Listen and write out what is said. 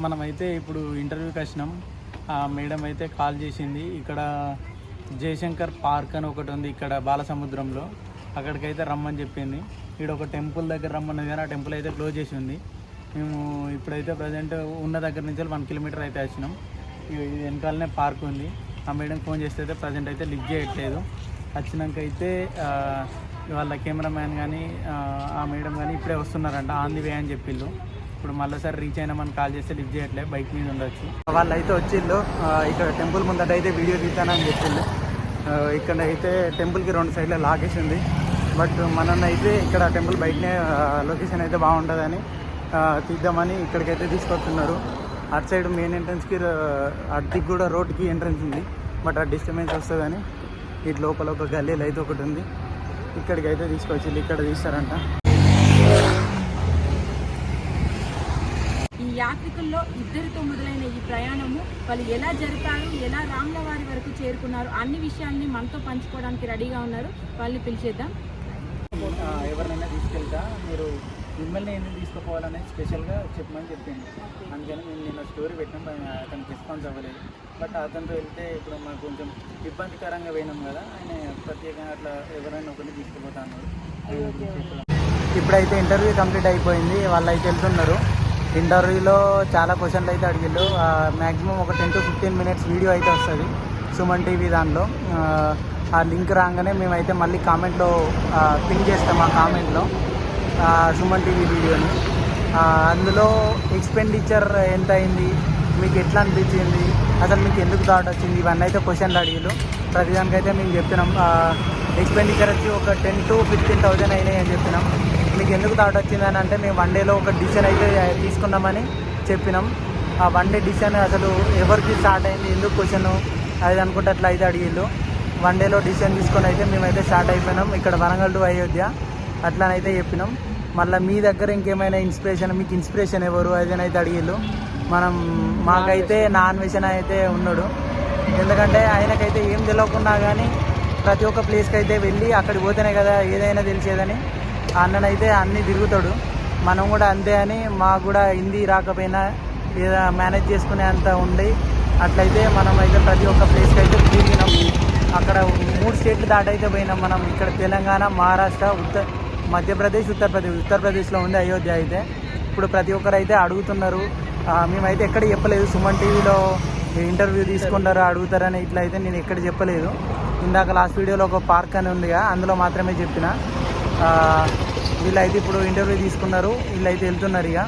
మనమైతే ఇప్పుడు ఇంటర్వ్యూకి వచ్చినాం. మేడం అయితే కాల్ చేసింది. ఇక్కడ జయశంకర్ పార్క్ అని ఒకటి ఉంది ఇక్కడ బాలసముద్రంలో, అక్కడికైతే రమ్మని చెప్పింది. ఇక్కడ ఒక టెంపుల్ దగ్గర రమ్మన్నది కానీ ఆ టెంపుల్ అయితే క్లోజ్ చేసి ఉంది. మేము ఇప్పుడైతే ప్రజెంట్ ఉన్న దగ్గర నుంచి 1 కిలోమీటర్ అయితే వచ్చినాం. వెనకాలనే పార్క్ ఉంది. ఆ మేడం ఫోన్ చేస్తే అయితే ప్రజెంట్ అయితే లిఫ్ట్ చేయట్లేదు. వచ్చినాక అయితే వాళ్ళ కెమెరామ్యాన్ కానీ ఆ మేడం కానీ ఇప్పుడే వస్తున్నారంట, ఆన్ ది వే అని చెప్పిళ్ళు. ఇప్పుడు మళ్ళీసారి రీచ్ అయినామని కాల్ చేస్తే లిఫ్ట్ చేయట్లేదు, బైక్ మీద ఉండొచ్చు. వాళ్ళు అయితే వచ్చిళ్ళు ఇక్కడ టెంపుల్ ముందట అయితే వీడియో తీస్తానని చెప్పిళ్ళు. ఇక్కడ అయితే టెంపుల్కి 2 సైడ్లో లాకేసి ఉంది. బట్ మనన్న అయితే ఇక్కడ టెంపుల్ బయటనే లొకేషన్ అయితే బాగుంటుందని తీద్దామని ఇక్కడికైతే తీసుకొస్తున్నారు. అటు సైడ్ మెయిన్ ఎంట్రన్స్కి అటుకి కూడా రోడ్కి ఎంట్రన్స్ ఉంది. బట్ ఆ డిస్టర్బెన్స్ వస్తుందని ఇటు లోపల ఒక గల్లీలో అయితే ఒకటి ఉంది, ఇక్కడికి అయితే తీసుకొచ్చి ఇక్కడ తీస్తారంట. ఈ యాత్రికుల్లో ఇద్దరితో మొదలైన ఈ ప్రయాణము వాళ్ళు ఎలా జరిపారు, ఎలా రాములవారి వరకు చేరుకున్నారు, అన్ని విషయాల్ని మనతో పంచుకోవడానికి రెడీగా ఉన్నారు. వాళ్ళని పిలిచేద్దాం. ఎవరినైనా తీసుకెళ్తా, మీరు మిమ్మల్ని ఎందుకు తీసుకుపోవాలనేది స్పెషల్గా చెప్పమని చెప్పింది. అందుకని మేము నిన్న స్టోరీ పెట్టాం, అతనికి రెస్పాన్స్ అవ్వలేదు. బట్ అతనితో వెళ్తే ఇప్పుడు మాకు కొంచెం ఇబ్బందికరంగా పోయినాం కదా, ఆయన ప్రత్యేకంగా అట్లా ఎవరైనా ఒకరిని తీసుకుపోతా అన్నారు. ఇప్పుడైతే ఇంటర్వ్యూ కంప్లీట్ అయిపోయింది, వాళ్ళు అయితే వెళ్తున్నారు. ఇంటర్వ్యూలో చాలా క్వశ్చన్లు అయితే అడిగిళ్ళు. మ్యాక్సిమం ఒక 10 to 15 మినిట్స్ వీడియో అయితే వస్తుంది సుమన్ టీవీ దానిలో. ఆ లింక్ రాగానే మేమైతే మళ్ళీ కామెంట్లో పిన్ చేస్తాం. ఆ కామెంట్లో సుమన్ టీవీ వీడియోని, అందులో ఎక్స్పెండిచర్ ఎంత అయింది, మీకు ఎట్లా అనిపించింది, అసలు మీకు ఎందుకు థాట్ వచ్చింది, ఇవన్నీ అయితే క్వశ్చన్లు అడిగిలు. ప్రతిదానికైతే మేము చెప్తున్నాం ఎక్స్పెండిచర్ వచ్చి ఒక 10 to 15,000 అయినాయి అని చెప్పినాం. మీకు ఎందుకు థాట్ వచ్చిందని అంటే మేము 1 డేలో ఒక డిసిషన్ అయితే తీసుకున్నామని చెప్పినాం. ఆ 1 డే డిసిషన్ అసలు ఎవరికి స్టార్ట్ అయింది, ఎందుకు క్వశ్చన్ అది అనుకుంటే అట్లా అయితే అడిగిళ్ళు. 1 డేలో డిసిషన్ తీసుకొని అయితే మేమైతే స్టార్ట్ అయిపోయినాం. ఇక్కడ వరంగల్ టు అయోధ్య అట్లానైతే చెప్పినాం. మళ్ళీ మీ దగ్గర ఇంకేమైనా ఇన్స్పిరేషన్, మీకు ఇన్స్పిరేషన్ ఎవరు అదేనైతే అడిగిళ్ళు. మాకైతే నా అన్వేషణ అయితే ఉన్నాడు. ఎందుకంటే ఆయనకైతే ఏం తెలియకున్నా కానీ ప్రతి ఒక్క ప్లేస్కి అయితే వెళ్ళి అక్కడికి పోతేనే కదా ఏదైనా తెలిసేదని అన్ననైతే అన్నీ తిరుగుతాడు. మనం కూడా అంతే అని మాకు కూడా హిందీ రాకపోయినా ఏదో మేనేజ్ చేసుకునే అంత ఉండి అట్లయితే మనం అయితే ప్రతి ఒక్క ప్లేస్కి అయితే తిరిగినాం. అక్కడ 3 స్టేట్లు దాటైతే పోయినాం మనం. ఇక్కడ తెలంగాణ, మహారాష్ట్ర, మధ్యప్రదేశ్, ఉత్తరప్రదేశ్లో ఉంది అయోధ్య. అయితే ఇప్పుడు ప్రతి ఒక్కరు అయితే అడుగుతున్నారు. మేమైతే ఎక్కడ చెప్పలేదు, సుమన్ టీవీలో ఇంటర్వ్యూ తీసుకుంటారు అడుగుతారని ఇట్లా అయితే నేను ఎక్కడ చెప్పలేదు. ఇందాక లాస్ట్ వీడియోలో ఒక పార్క్ అని ఉందిగా, అందులో మాత్రమే చెప్పిన. వీళ్ళైతే ఇప్పుడు ఇంటర్వ్యూ తీసుకున్నారు, వీళ్ళైతే వెళ్తున్నారు ఇక.